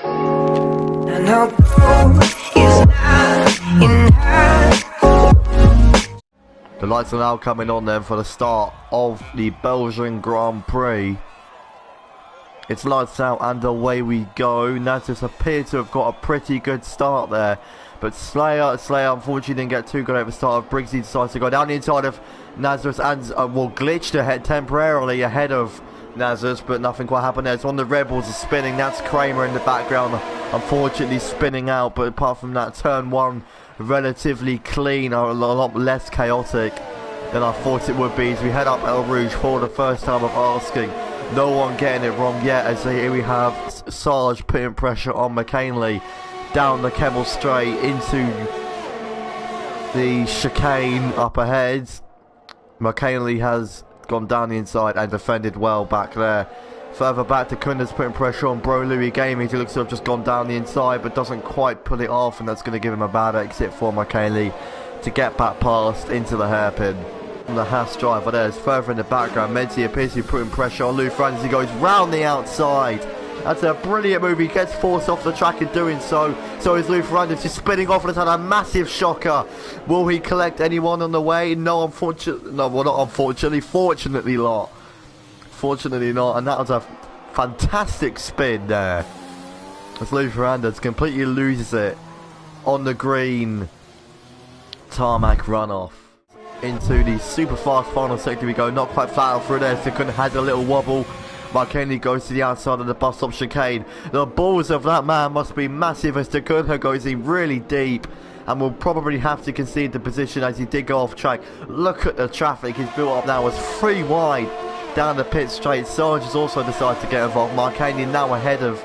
And our boat is not in half. The lights are now coming on then for the start of the Belgian Grand Prix. It's lights out and away we go. Nazareth appear to have got a pretty good start there. But Slayer unfortunately didn't get too good at the start. Briggsy decides to go down the inside of Nazareth and glitched ahead temporarily ahead of Nazareth, but nothing quite happened there. It's on the Rebels are spinning. That's Kramer in the background, unfortunately spinning out. But apart from that, turn one relatively clean, a lot less chaotic than I thought it would be as we head up El Rouge for the first time of asking. No one getting it wrong yet, as here we have Sarge putting pressure on McKinley down the Kemmel Straight into the chicane up ahead. McKinley has gone down the inside and defended well back there. Further back to Kunda's putting pressure on Bro Louis Gaming. He looks to have just gone down the inside but doesn't quite pull it off, and that's going to give him a bad exit for McKinley to get back past into the hairpin. The Haas driver there is further in the background. Menti appears to be putting pressure on Lou Franz as he goes round the outside. That's a brilliant move. He gets forced off the track in doing so. So is Lou Franz just spinning off and it's had a massive shocker. Will he collect anyone on the way? No, unfortunately. No, well, not unfortunately. Fortunately not. Fortunately not. And that was a fantastic spin there. As Lou Ferrandez completely loses it on the green tarmac runoff. Into the super fast final sector we go. Not quite flat out through there. Second had a little wobble. McKinley goes to the outside of the bus stop chicane. The balls of that man must be massive as Takunda goes in really deep and will probably have to concede the position as he did go off track. Look at the traffic he's built up now. It's 3 wide down the pit straight. Sarge has also decided to get involved. McKinley now ahead of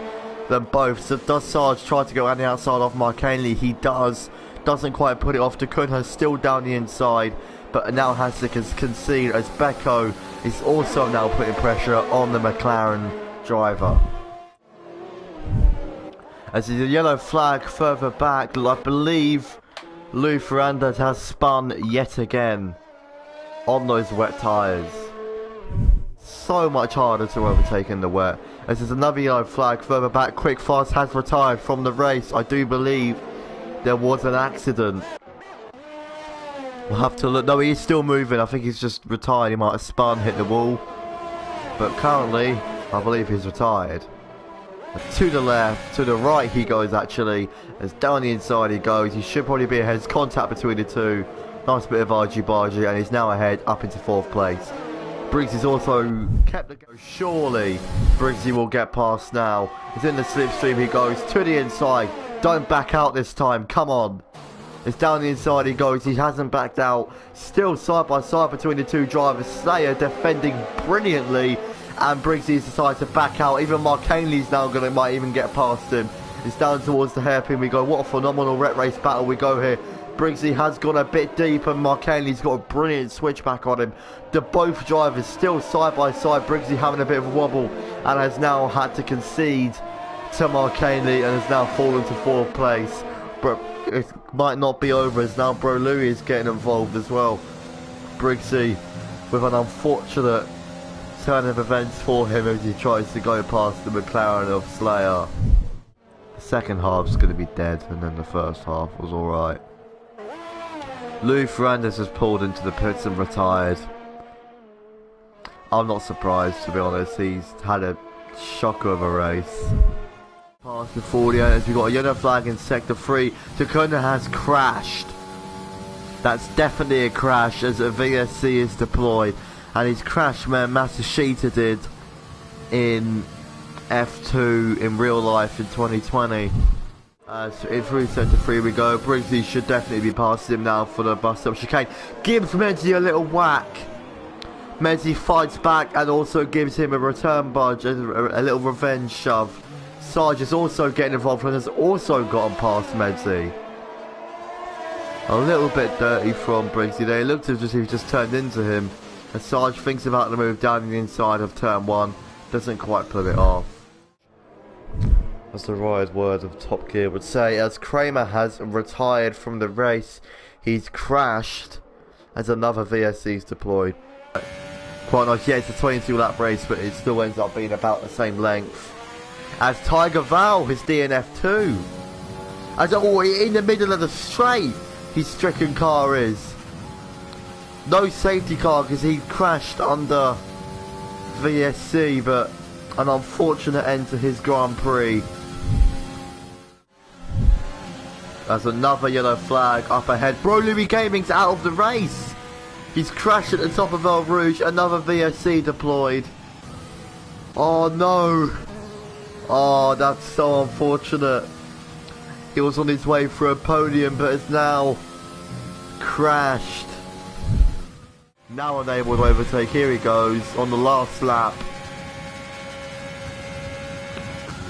them both. So does Sarge try to go around the outside of McKinley? He does. Doesn't quite put it off. Takunda still down the inside, but now has to concede as Becco is also now putting pressure on the McLaren driver. As there's a yellow flag further back, I believe Lou Ferrandez has spun yet again on those wet tyres. So much harder to overtake in the wet. As there's another yellow flag further back, Quick Fast has retired from the race. I do believe there was an accident. We'll have to look. No, he's still moving. I think he's just retired. He might have spun, hit the wall. But currently, I believe he's retired. To the left, to the right he goes actually. As down the inside he goes. He should probably be ahead. There's contact between the two. Nice bit of argy-bargy, and he's now ahead up into 4th place. Briggs has also kept the go. Surely Briggsy will get past now. He's in the slipstream. He goes to the inside. Don't back out this time. Come on. It's down the inside he goes. He hasn't backed out. Still side by side between the two drivers. Slayer defending brilliantly, and Briggsy's decided to back out. Even McKinley's now might even get past him. It's down towards the hairpin we go. What a phenomenal ret race battle we go here. Briggsy has gone a bit deep and McKinley's got a brilliant switchback on him. The both drivers still side by side. Briggsy having a bit of a wobble and has now had to concede to McKinley and has now fallen to 4th place. But it might not be over as now Bro Louis is getting involved as well. Briggsy with an unfortunate turn of events for him as he tries to go past the McLaren of Slayer. The second half's going to be dead, and then the first half was alright. Lou Ferrandez has pulled into the pits and retired. I'm not surprised, to be honest. He's had a shocker of a race. Past the 40 as we've got a yellow flag in sector 3. Takunda has crashed. That's definitely a crash as a VSC is deployed, and he's crashed where Masashita did in F2 in real life in 2020. So in through sector 3 we go. Briggsy should definitely be past him now for the bus stop chicane. Gives Menti a little whack. Menti fights back and also gives him a return budge, a little revenge shove. Sarge is also getting involved and has also gotten past Menti. A little bit dirty from Briggsy there. It looked as if he just turned into him. As Sarge thinks about the move down the inside of turn 1. Doesn't quite pull it off. As the right word of Top Gear would say, as Kramer has retired from the race, he's crashed as another VSC is deployed. Quite nice. Yeah, it's a 22 lap race, but it still ends up being about the same length as Tiger Val his DNF too. As in the middle of the straight, his stricken car is. No safety car because he crashed under VSC, but an unfortunate end to his Grand Prix. There's another yellow flag up ahead. Bro Louis Gaming's out of the race. He's crashed at the top of El Rouge. Another VSC deployed. Oh no. Oh, that's so unfortunate. He was on his way for a podium, but has now crashed. Now unable to overtake. Here he goes on the last lap.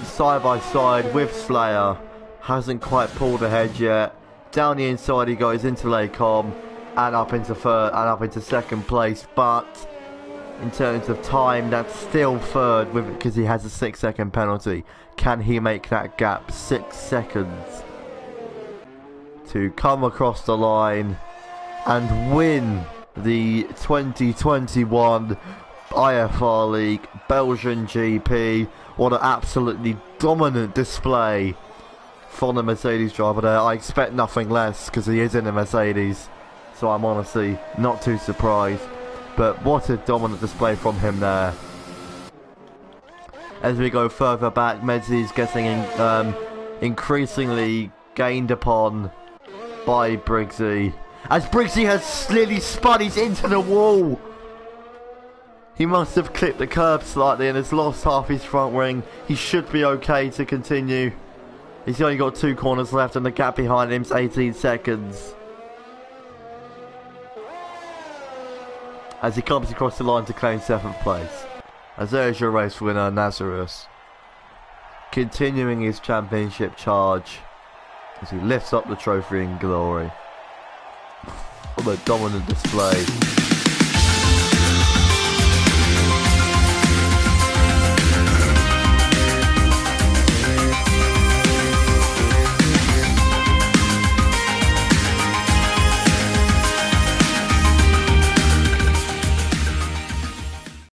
Side by side with Slayer. Hasn't quite pulled ahead yet. Down the inside he goes into Lecom and up into third and up into second place. But in terms of time, that's still third because he has a 6-second penalty. Can he make that gap? 6 seconds to come across the line and win the 2021 IFR League Belgian GP. What an absolutely dominant display from the Mercedes driver there. I expect nothing less because he is in a Mercedes, so I'm honestly not too surprised. But what a dominant display from him there. As we go further back, Mezzi's getting increasingly gained upon by Briggsy. As Briggsy has nearly spun, he's into the wall. He must have clipped the curb slightly and has lost half his front wing. He should be okay to continue. He's only got 2 corners left and the gap behind him's 18 seconds. As he comes across the line to claim 7th place. As there's your race winner, Nazarus. Continuing his championship charge as he lifts up the trophy in glory. What a dominant display.